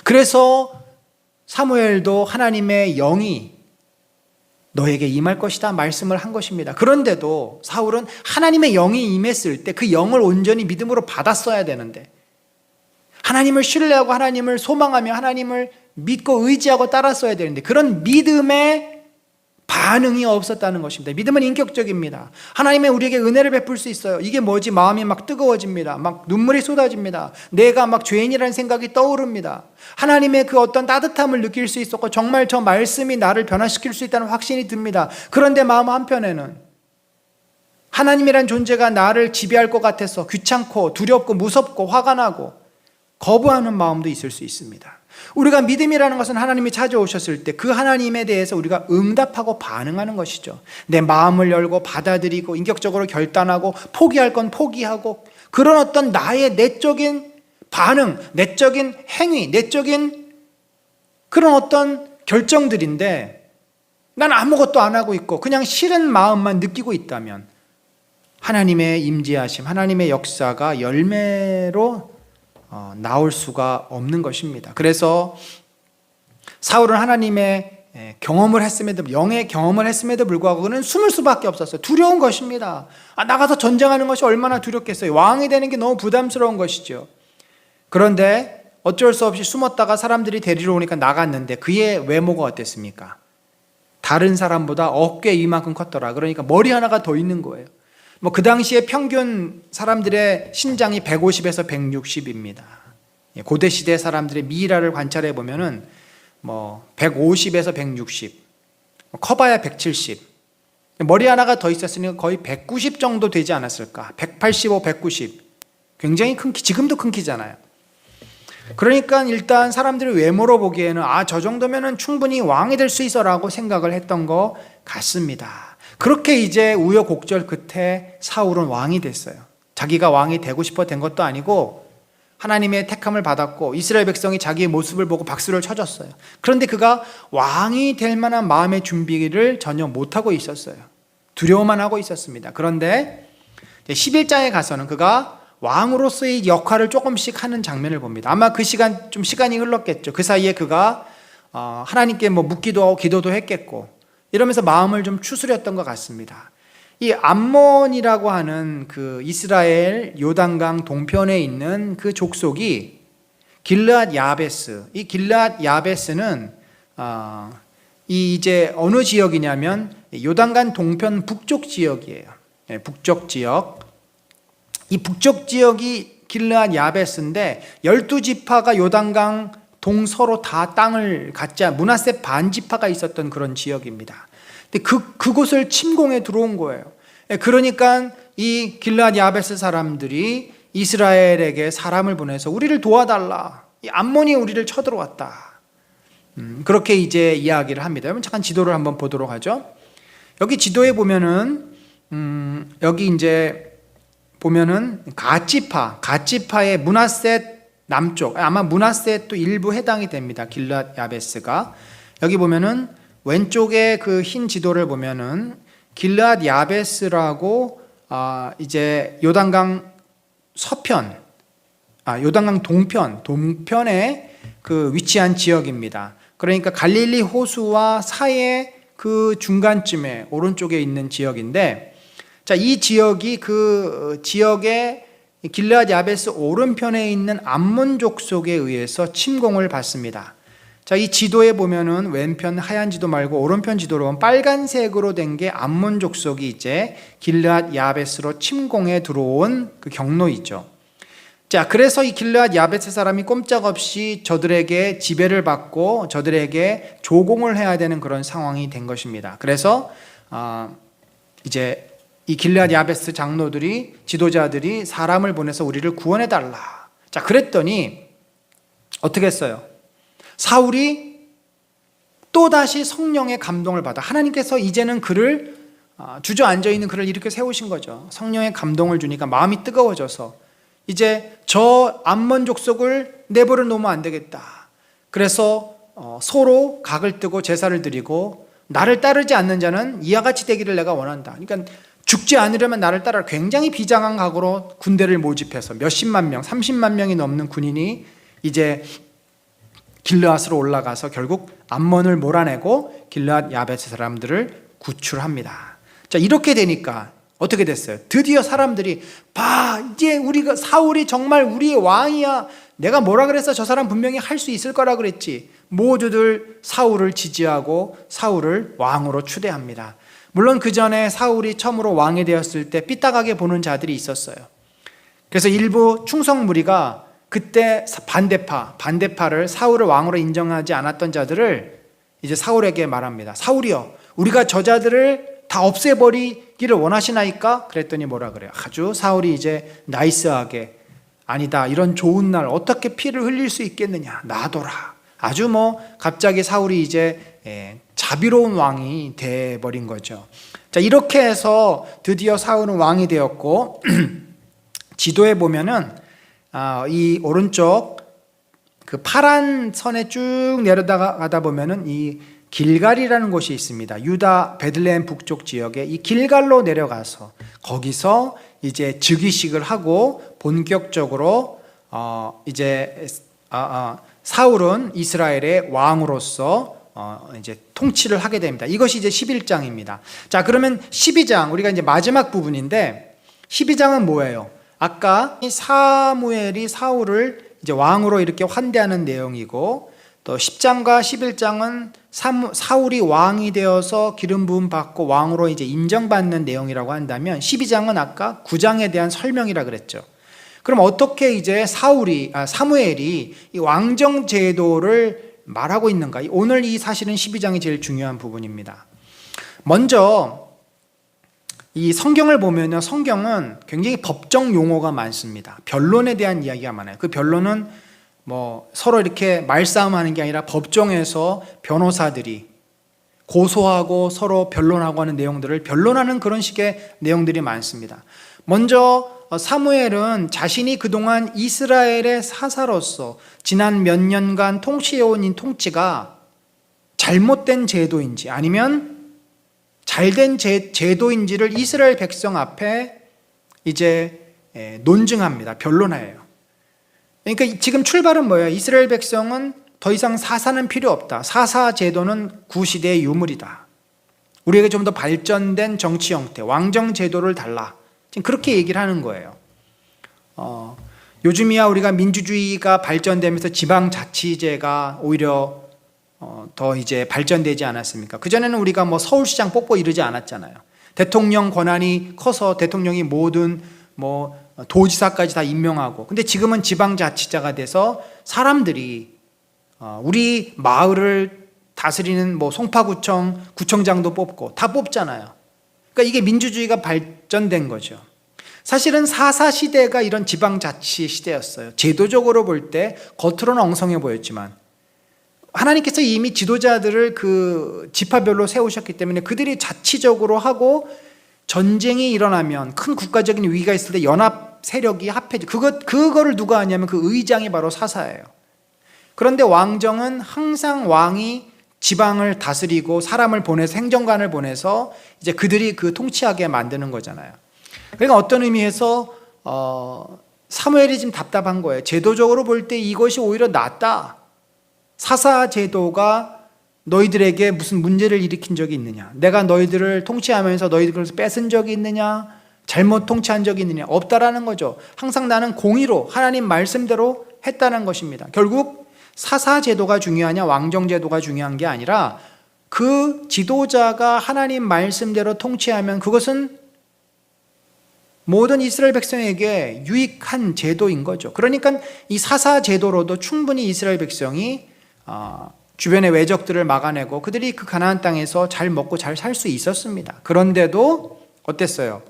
S1: 그래서 사무엘도 하나님의 영이 너에게 임할 것이다 말씀을 한 것입니다. 그런데도 사울은 하나님의 영이 임했을 때 그 영을 온전히 믿음으로 받았어야 되는데, 하나님을 신뢰하고 하나님을 소망하며 하나님을 믿고 의지하고 따랐어야 되는데, 그런 믿음의 반응이 없었다는 것입니다. 믿음은 인격적입니다. 하나님의 우리에게 은혜를 베풀 수 있어요. 이게 뭐지? 마음이 막 뜨거워집니다. 막 눈물이 쏟아집니다. 내가 막 죄인이라는 생각이 떠오릅니다. 하나님의 그 어떤 따뜻함을 느낄 수 있었고 정말 저 말씀이 나를 변화시킬 수 있다는 확신이 듭니다. 그런데 마음 한편에는 하나님이란 존재가 나를 지배할 것 같아서 귀찮고 두렵고 무섭고 화가 나고 거부하는 마음도 있을 수 있습니다. 우리가 믿음이라는 것은 하나님이 찾아오셨을 때 그 하나님에 대해서 우리가 응답하고 반응하는 것이죠. 내 마음을 열고 받아들이고 인격적으로 결단하고 포기할 건 포기하고 그런 어떤 나의 내적인 반응, 내적인 행위, 내적인 그런 어떤 결정들인데 난 아무것도 안 하고 있고 그냥 싫은 마음만 느끼고 있다면 하나님의 임재하심, 하나님의 역사가 열매로 나올 수가 없는 것입니다. 그래서 사울은 하나님의 경험을 했음에도 영의 경험을 했음에도 불구하고 그는 숨을 수밖에 없었어요. 두려운 것입니다. 나가서 전쟁하는 것이 얼마나 두렵겠어요. 왕이 되는 게 너무 부담스러운 것이죠. 그런데 어쩔 수 없이 숨었다가 사람들이 데리러 오니까 나갔는데 그의 외모가 어땠습니까? 다른 사람보다 어깨 이만큼 컸더라. 그러니까 머리 하나가 더 있는 거예요. 그 당시에 평균 사람들의 신장이 150에서 160입니다. 고대 시대 사람들의 미라를 관찰해 보면은 150에서 160, 커봐야 170. 머리 하나가 더 있었으니까 거의 190 정도 되지 않았을까? 185, 190. 굉장히 큰 키, 지금도 큰 키잖아요. 그러니까 일단 사람들이 외모로 보기에는 저 정도면은 충분히 왕이 될 수 있어라고 생각을 했던 것 같습니다. 그렇게 이제 우여곡절 끝에 사울은 왕이 됐어요. 자기가 왕이 되고 싶어 된 것도 아니고 하나님의 택함을 받았고 이스라엘 백성이 자기의 모습을 보고 박수를 쳐줬어요. 그런데 그가 왕이 될 만한 마음의 준비를 전혀 못하고 있었어요. 두려워만 하고 있었습니다. 그런데 11장에 가서는 그가 왕으로서의 역할을 조금씩 하는 장면을 봅니다. 아마 그 시간 좀 시간이 흘렀겠죠. 그 사이에 그가 하나님께 묻기도 하고 기도도 했겠고 이러면서 마음을 좀 추스렸던 것 같습니다. 이 암몬이라고 하는 그 이스라엘 요단강 동편에 있는 그 족속이 길르앗 야베스. 이 길르앗 야베스는 이 이제 어느 지역이냐면 요단강 동편 북쪽 지역이에요. 북쪽 지역. 이 북쪽 지역이 길르앗 야베스인데 12지파가 요단강 동서로 다 땅을 갖자 므낫세 반지파가 있었던 그런 지역입니다. 근데 그곳을 침공해 들어온 거예요. 그러니까 이 길르앗 야베스 사람들이 이스라엘에게 사람을 보내서 우리를 도와달라. 이 암몬이 우리를 쳐들어왔다. 그렇게 이제 이야기를 합니다. 여러분 잠깐 지도를 한번 보도록 하죠. 여기 지도에 보면은 여기 이제 보면은 갓지파의 므낫세 남쪽, 아마 므낫세 또 일부 해당이 됩니다. 길르앗 야베스가. 여기 보면은 왼쪽에 그 흰 지도를 보면은 길르앗 야베스라고 이제 요단강 서편, 요단강 동편에 그 위치한 지역입니다. 그러니까 갈릴리 호수와 사이의 그 중간쯤에 오른쪽에 있는 지역인데, 자, 이 지역이 그 지역의 길르앗 야베스 오른편에 있는 암몬 족속에 의해서 침공을 받습니다. 자, 이 지도에 보면은 왼편 하얀 지도 말고 오른편 지도로 보면 빨간색으로 된 게 암몬 족속이 이제 길르앗 야베스로 침공해 들어온 그 경로이죠. 자, 그래서 이 길르앗 야베스 사람이 꼼짝없이 저들에게 지배를 받고 저들에게 조공을 해야 되는 그런 상황이 된 것입니다. 그래서 이제 이 길르앗 야베스 장로들이, 지도자들이 사람을 보내서 우리를 구원해 달라. 자, 그랬더니 어떻게 했어요? 사울이 또다시 성령의 감동을 받아 하나님께서 이제는 그를 주저앉아 있는 그를 이렇게 세우신 거죠. 성령의 감동을 주니까 마음이 뜨거워져서 이제 저 암몬 족속을 내버려 놓으면 안 되겠다. 그래서 서로 각을 뜨고 제사를 드리고 나를 따르지 않는 자는 이와 같이 되기를 내가 원한다. 그러니까 죽지 않으려면 나를 따라 굉장히 비장한 각오로 군대를 모집해서 몇십만 명, 30만 명이 넘는 군인이 이제 길르앗으로 올라가서 결국 암몬을 몰아내고 길르앗 야베스 사람들을 구출합니다. 자, 이렇게 되니까 어떻게 됐어요? 드디어 사람들이 이제 우리가 사울이 정말 우리의 왕이야. 내가 뭐라 그랬어? 저 사람 분명히 할 수 있을 거라 그랬지. 모두들 사울을 지지하고 사울을 왕으로 추대합니다. 물론 그 전에 사울이 처음으로 왕이 되었을 때 삐딱하게 보는 자들이 있었어요. 그래서 일부 충성 무리가 그때 반대파를 사울을 왕으로 인정하지 않았던 자들을 이제 사울에게 말합니다. 사울이여, 우리가 저 자들을 다 없애버리기를 원하시나이까? 그랬더니 뭐라 그래요? 아주 사울이 이제 나이스하게, 아니다, 이런 좋은 날 어떻게 피를 흘릴 수 있겠느냐, 놔둬라. 아주 갑자기 사울이 이제 자비로운 왕이 돼버린 거죠. 자, 이렇게 해서 드디어 사울은 왕이 되었고 지도에 보면은 이 오른쪽 그 파란 선에 쭉 내려가다 보면은 이 길갈이라는 곳이 있습니다. 유다 베들레헴 북쪽 지역에 이 길갈로 내려가서 거기서 이제 즉위식을 하고 본격적으로 이제 사울은 이스라엘의 왕으로서 이제 통치를 하게 됩니다. 이것이 이제 11장입니다. 자, 그러면 12장, 우리가 이제 마지막 부분인데 12장은 뭐예요? 아까 사무엘이 사울을 이제 왕으로 이렇게 환대하는 내용이고, 또 10장과 11장은 사울이 왕이 되어서 기름 부음 받고 왕으로 이제 인정받는 내용이라고 한다면 12장은 아까 9장에 대한 설명이라 그랬죠. 그럼 어떻게 이제 사무엘이 이 왕정 제도를 말하고 있는가? 오늘 이 사실은 12장이 제일 중요한 부분입니다. 먼저 이 성경을 보면요, 성경은 굉장히 법정 용어가 많습니다. 변론에 대한 이야기가 많아요. 그 변론은 서로 이렇게 말싸움하는 게 아니라 법정에서 변호사들이 고소하고 서로 변론하고 하는 내용들을 변론하는 그런 식의 내용들이 많습니다. 먼저 사무엘은 자신이 그동안 이스라엘의 사사로서 지난 몇 년간 통치해온 이 통치가 잘못된 제도인지 아니면 잘된 제도인지를 이스라엘 백성 앞에 이제 논증합니다. 변론해요. 그러니까 지금 출발은 뭐예요? 이스라엘 백성은 더 이상 사사는 필요 없다. 사사 제도는 구시대의 유물이다. 우리에게 좀 더 발전된 정치 형태, 왕정 제도를 달라. 지금 그렇게 얘기를 하는 거예요. 요즘이야 우리가 민주주의가 발전되면서 지방자치제가 오히려 더 이제 발전되지 않았습니까? 그전에는 우리가 서울시장 뽑고 이러지 않았잖아요. 대통령 권한이 커서 대통령이 모든 도지사까지 다 임명하고, 근데 지금은 지방자치자가 돼서 사람들이 우리 마을을 다스리는 송파구청 구청장도 뽑고 다 뽑잖아요. 그러니까 이게 민주주의가 발전된 거죠. 사실은 사사시대가 이런 지방자치 시대였어요. 제도적으로 볼 때 겉으로는 엉성해 보였지만 하나님께서 이미 지도자들을 그 지파별로 세우셨기 때문에 그들이 자치적으로 하고, 전쟁이 일어나면 큰 국가적인 위기가 있을 때 연합 세력이 합해져. 그거를 누가 하냐면 그 의장이 바로 사사예요. 그런데 왕정은 항상 왕이 지방을 다스리고 사람을 보내서, 행정관을 보내서 이제 그들이 그 통치하게 만드는 거잖아요. 그러니까 어떤 의미에서 사무엘이 지금 답답한 거예요. 제도적으로 볼 때 이것이 오히려 낫다. 사사 제도가 너희들에게 무슨 문제를 일으킨 적이 있느냐? 내가 너희들을 통치하면서 너희들을 뺏은 적이 있느냐? 잘못 통치한 적이 있느냐? 없다라는 거죠. 항상 나는 공의로 하나님 말씀대로 했다는 것입니다. 결국 사사 제도가 중요하냐, 왕정 제도가 중요한 게 아니라 그 지도자가 하나님 말씀대로 통치하면 그것은 모든 이스라엘 백성에게 유익한 제도인 거죠. 그러니까 이 사사 제도로도 충분히 이스라엘 백성이 주변의 외적들을 막아내고 그들이 그 가나안 땅에서 잘 먹고 잘 살 수 있었습니다. 그런데도 어땠어요?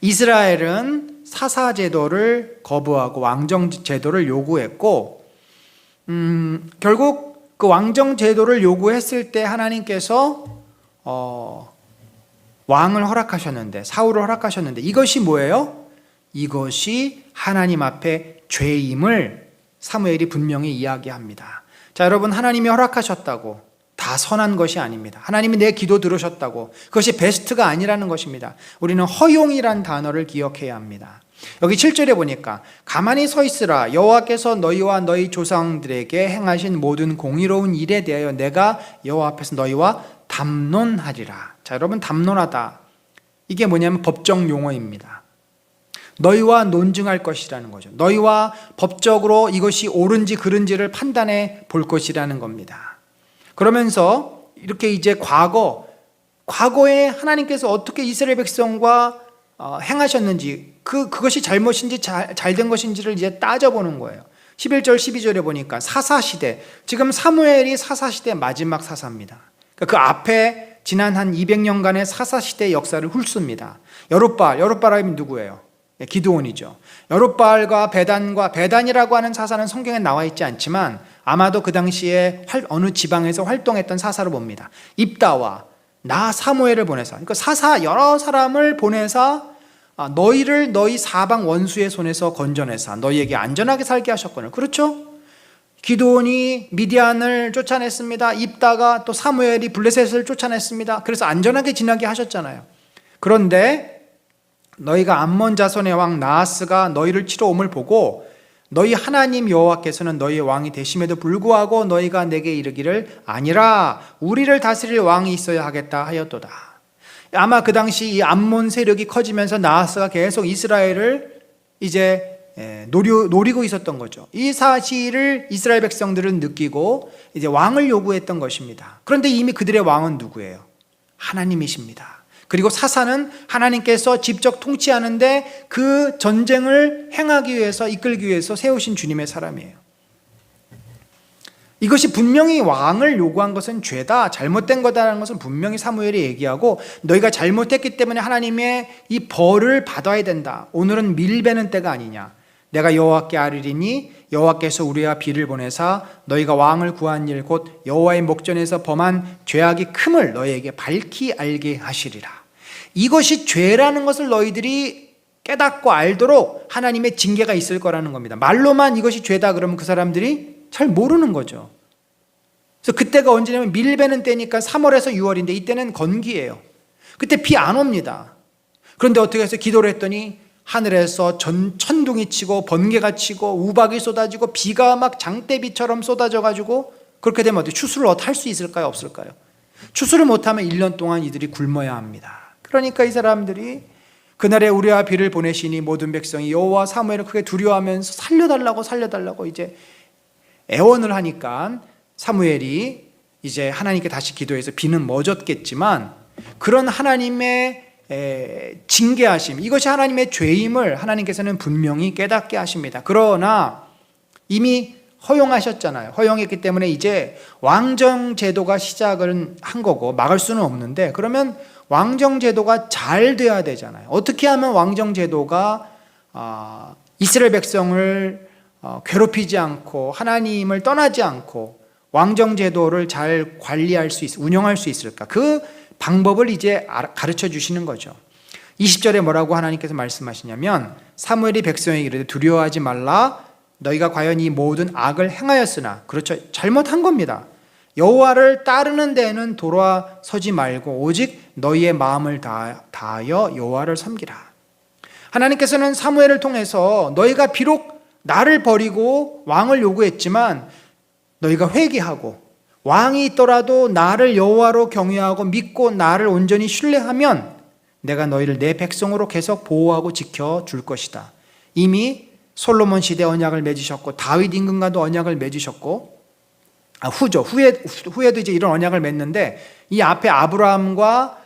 S1: 이스라엘은 사사 제도를 거부하고 왕정 제도를 요구했고, 결국 그 왕정 제도를 요구했을 때 하나님께서 왕을 허락하셨는데, 사울을 허락하셨는데, 이것이 뭐예요? 이것이 하나님 앞에 죄임을 사무엘이 분명히 이야기합니다. 자, 여러분, 하나님이 허락하셨다고 다 선한 것이 아닙니다. 하나님이 내 기도 들으셨다고 그것이 베스트가 아니라는 것입니다. 우리는 허용이란 단어를 기억해야 합니다. 여기 7절에 보니까 가만히 서 있으라, 여호와께서 너희와 너희 조상들에게 행하신 모든 공의로운 일에 대하여 내가 여호와 앞에서 너희와 담론하리라. 자, 여러분, 담론하다, 이게 뭐냐면 법정 용어입니다. 너희와 논증할 것이라는 거죠. 너희와 법적으로 이것이 옳은지 그른지를 판단해 볼 것이라는 겁니다. 그러면서 이렇게 이제 과거에 하나님께서 어떻게 이스라엘 백성과 행하셨는지, 그것이 잘못인지 잘된 것인지를 이제 따져보는 거예요. 11절 12절에 보니까 사사시대, 지금 사무엘이 사사시대 마지막 사사입니다. 그 앞에 지난 한 200년간의 사사시대의 역사를 훑습니다. 여룻바알이 누구예요? 기드온이죠. 여룻바알과 베단이라고 하는 사사는 성경에 나와 있지 않지만 아마도 그 당시에 어느 지방에서 활동했던 사사로 봅니다. 입다와 나 사무엘을 보내서, 그러니까 사사 여러 사람을 보내서 너희를 너희 사방 원수의 손에서 건져내사 너희에게 안전하게 살게 하셨거늘. 그렇죠? 기드온이 미디안을 쫓아냈습니다. 입다가 또 사무엘이 블레셋을 쫓아냈습니다. 그래서 안전하게 지나게 하셨잖아요. 그런데 너희가 암몬 자손의 왕 나하스가 너희를 치러 옴을 보고 너희 하나님 여호와께서는 너희의 왕이 되심에도 불구하고 너희가 내게 이르기를 아니라 우리를 다스릴 왕이 있어야 하겠다 하였도다. 아마 그 당시 이 암몬 세력이 커지면서 나하스가 계속 이스라엘을 이제 노리고 있었던 거죠. 이 사실을 이스라엘 백성들은 느끼고 이제 왕을 요구했던 것입니다. 그런데 이미 그들의 왕은 누구예요? 하나님이십니다. 그리고 사사는 하나님께서 직접 통치하는데 그 전쟁을 행하기 위해서, 이끌기 위해서 세우신 주님의 사람이에요. 이것이 분명히 왕을 요구한 것은 죄다, 잘못된 거다라는 것은 분명히 사무엘이 얘기하고, 너희가 잘못했기 때문에 하나님의 이 벌을 받아야 된다. 오늘은 밀베는 때가 아니냐. 내가 여호와께 아뢰리니 여호와께서 우리와 비를 보내사 너희가 왕을 구한 일 곧 여호와의 목전에서 범한 죄악이 큼을 너희에게 밝히 알게 하시리라. 이것이 죄라는 것을 너희들이 깨닫고 알도록 하나님의 징계가 있을 거라는 겁니다. 말로만 이것이 죄다 그러면 그 사람들이 잘 모르는 거죠. 그래서 그때가 언제냐면 밀베는 때니까 3월에서 6월인데 이때는 건기예요. 그때 비 안 옵니다. 그런데 어떻게 해서 기도를 했더니 하늘에서 천둥이 치고 번개가 치고 우박이 쏟아지고 비가 막 장대비처럼 쏟아져가지고, 그렇게 되면 어떻게 추수를 할 수 있을까요? 없을까요? 추수를 못하면 1년 동안 이들이 굶어야 합니다. 그러니까 이 사람들이 그날에 우리와 비를 보내시니 모든 백성이 여호와 사무엘을 크게 두려워하면서 살려달라고 이제 애원을 하니까 사무엘이 이제 하나님께 다시 기도해서 비는 멎었겠지만, 그런 하나님의 징계하심, 이것이 하나님의 죄임을 하나님께서는 분명히 깨닫게 하십니다. 그러나 이미 허용하셨잖아요. 허용했기 때문에 이제 왕정 제도가 시작을 한 거고 막을 수는 없는데, 그러면 왕정 제도가 잘 돼야 되잖아요. 어떻게 하면 왕정 제도가 이스라엘 백성을 괴롭히지 않고 하나님을 떠나지 않고 왕정 제도를 잘 운영할 수 있을까? 그 방법을 이제 가르쳐 주시는 거죠. 20절에 뭐라고 하나님께서 말씀하시냐면, 사무엘이 백성에게 이르되 두려워하지 말라. 너희가 과연 이 모든 악을 행하였으나, 그렇죠, 잘못한 겁니다. 여호와를 따르는 데에는 돌아서지 말고 오직 너희의 마음을 다하여 여호와를 섬기라. 하나님께서는 사무엘을 통해서 너희가 비록 나를 버리고 왕을 요구했지만 너희가 회개하고 왕이 있더라도 나를 여호와로 경외하고 믿고 나를 온전히 신뢰하면 내가 너희를 내 백성으로 계속 보호하고 지켜줄 것이다. 이미 솔로몬 시대 언약을 맺으셨고 다윗 임금과도 언약을 맺으셨고, 후에도 이제 이런 언약을 맺는데, 이 앞에 아브라함과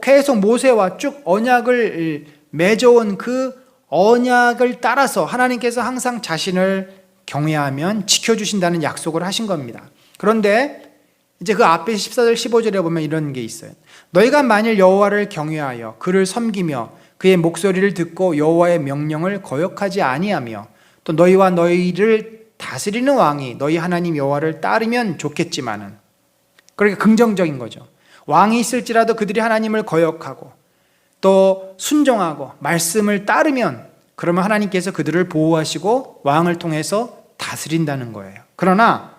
S1: 계속 모세와 쭉 언약을 맺어온 그 언약을 따라서 하나님께서 항상 자신을 경외하면 지켜주신다는 약속을 하신 겁니다. 그런데 이제 그 앞에 14절 15절에 보면 이런 게 있어요. 너희가 만일 여호와를 경외하여 그를 섬기며 그의 목소리를 듣고 여호와의 명령을 거역하지 아니하며 또 너희와 너희를 다스리는 왕이 너희 하나님 여호와를 따르면 좋겠지만은, 그러니까 긍정적인 거죠. 왕이 있을지라도 그들이 하나님을 거역하고 또 순종하고 말씀을 따르면, 그러면 하나님께서 그들을 보호하시고 왕을 통해서 다스린다는 거예요. 그러나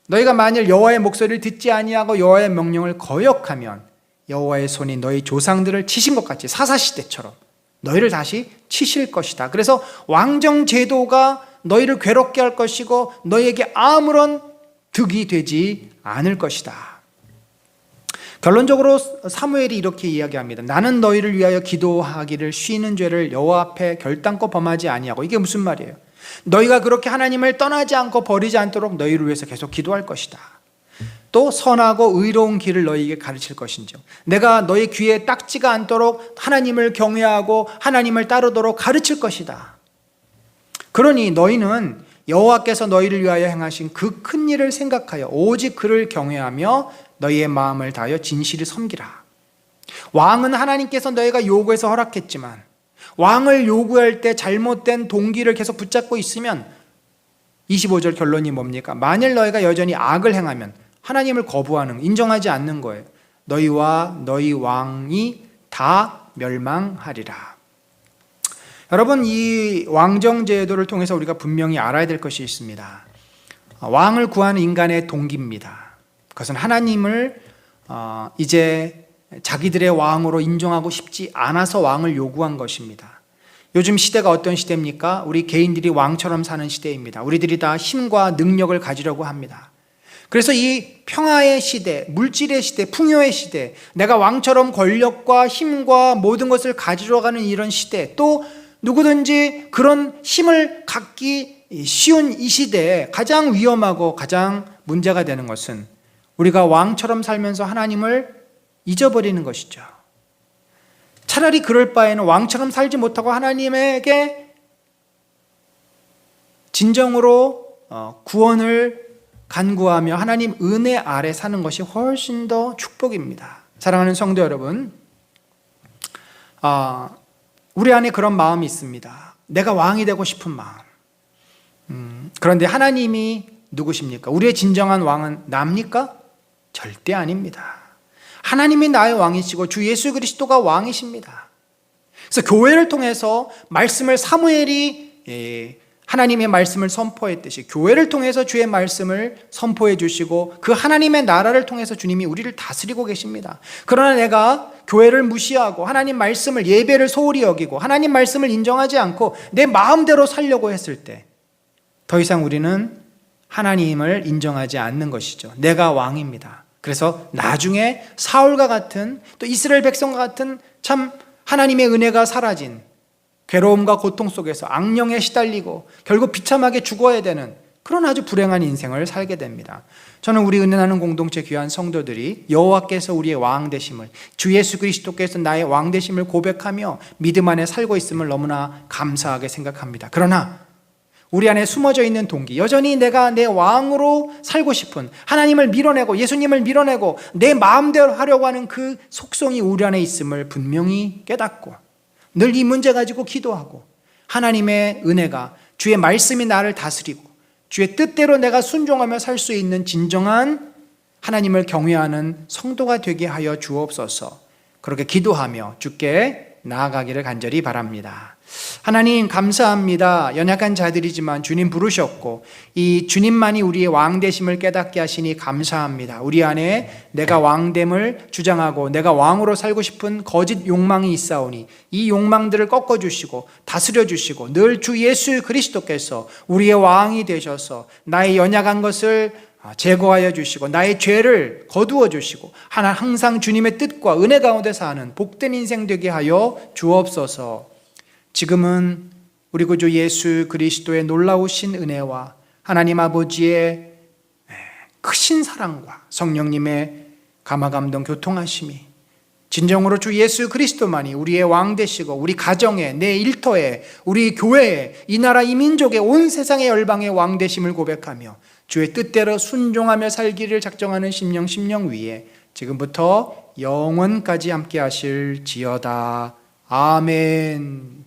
S1: 너희가 만일 여호와의 목소리를 듣지 아니하고 여호와의 명령을 거역하면 여호와의 손이 너희 조상들을 치신 것 같이 사사시대처럼 너희를 다시 치실 것이다. 그래서 왕정 제도가 너희를 괴롭게 할 것이고 너희에게 아무런 득이 되지 않을 것이다. 결론적으로 사무엘이 이렇게 이야기합니다. 나는 너희를 위하여 기도하기를 쉬는 죄를 여호와 앞에 결단코 범하지 아니하고. 이게 무슨 말이에요? 너희가 그렇게 하나님을 떠나지 않고 버리지 않도록 너희를 위해서 계속 기도할 것이다. 또 선하고 의로운 길을 너희에게 가르칠 것인지, 내가 너희 귀에 딱지가 않도록 하나님을 경외하고 하나님을 따르도록 가르칠 것이다. 그러니 너희는 여호와께서 너희를 위하여 행하신 그 큰 일을 생각하여 오직 그를 경외하며 너희의 마음을 다하여 진실히 섬기라. 왕은 하나님께서 너희가 요구해서 허락했지만 왕을 요구할 때 잘못된 동기를 계속 붙잡고 있으면 25절 결론이 뭡니까? 만일 너희가 여전히 악을 행하면 하나님을 거부하는, 인정하지 않는 거예요. 너희와 너희 왕이 다 멸망하리라. 여러분, 이 왕정제도를 통해서 우리가 분명히 알아야 될 것이 있습니다. 왕을 구하는 인간의 동기입니다. 그것은 하나님을 이제 자기들의 왕으로 인정하고 싶지 않아서 왕을 요구한 것입니다. 요즘 시대가 어떤 시대입니까? 우리 개인들이 왕처럼 사는 시대입니다. 우리들이 다 힘과 능력을 가지려고 합니다. 그래서 이 평화의 시대, 물질의 시대, 풍요의 시대, 내가 왕처럼 권력과 힘과 모든 것을 가지러 가는 이런 시대, 또 누구든지 그런 힘을 갖기 쉬운 이 시대에 가장 위험하고 가장 문제가 되는 것은 우리가 왕처럼 살면서 하나님을 잊어버리는 것이죠. 차라리 그럴 바에는 왕처럼 살지 못하고 하나님에게 진정으로 구원을 간구하며 하나님 은혜 아래 사는 것이 훨씬 더 축복입니다. 사랑하는 성도 여러분, 우리 안에 그런 마음이 있습니다. 내가 왕이 되고 싶은 마음. 그런데 하나님이 누구십니까? 우리의 진정한 왕은 납니까? 절대 아닙니다. 하나님이 나의 왕이시고 주 예수 그리스도가 왕이십니다. 그래서 교회를 통해서 말씀을, 사무엘이 하나님의 말씀을 선포했듯이 교회를 통해서 주의 말씀을 선포해 주시고 그 하나님의 나라를 통해서 주님이 우리를 다스리고 계십니다. 그러나 내가 교회를 무시하고 하나님 말씀을, 예배를 소홀히 여기고 하나님 말씀을 인정하지 않고 내 마음대로 살려고 했을 때 더 이상 우리는 하나님을 인정하지 않는 것이죠. 내가 왕입니다. 그래서 나중에 사울과 같은, 또 이스라엘 백성과 같은 참 하나님의 은혜가 사라진 괴로움과 고통 속에서 악령에 시달리고 결국 비참하게 죽어야 되는 그런 아주 불행한 인생을 살게 됩니다. 저는 우리 은혜나는 공동체 귀한 성도들이 여호와께서 우리의 왕 되심을, 주 예수 그리스도께서 나의 왕 되심을 고백하며 믿음 안에 살고 있음을 너무나 감사하게 생각합니다. 그러나 우리 안에 숨어져 있는 동기, 여전히 내가 내 왕으로 살고 싶은, 하나님을 밀어내고 예수님을 밀어내고 내 마음대로 하려고 하는 그 속성이 우리 안에 있음을 분명히 깨닫고 늘 이 문제 가지고 기도하고 하나님의 은혜가, 주의 말씀이 나를 다스리고 주의 뜻대로 내가 순종하며 살 수 있는 진정한 하나님을 경외하는 성도가 되게 하여 주옵소서. 그렇게 기도하며 주께 나아가기를 간절히 바랍니다. 하나님 감사합니다. 연약한 자들이지만 주님 부르셨고 이 주님만이 우리의 왕 되심을 깨닫게 하시니 감사합니다. 우리 안에 내가 왕됨을 주장하고 내가 왕으로 살고 싶은 거짓 욕망이 있사오니 이 욕망들을 꺾어주시고 다스려주시고 늘 주 예수 그리스도께서 우리의 왕이 되셔서 나의 연약한 것을 제거하여 주시고 나의 죄를 거두어 주시고 항상 주님의 뜻과 은혜 가운데 사는 복된 인생 되게 하여 주옵소서. 지금은 우리 구주 예수 그리스도의 놀라우신 은혜와 하나님 아버지의 크신 사랑과 성령님의 감화감동 교통하심이 진정으로 주 예수 그리스도만이 우리의 왕 되시고 우리 가정에, 내 일터에, 우리 교회에, 이 나라 이 민족의 온 세상의 열방의 왕 되심을 고백하며 주의 뜻대로 순종하며 살기를 작정하는 심령 위에 지금부터 영원까지 함께 하실지어다. 아멘.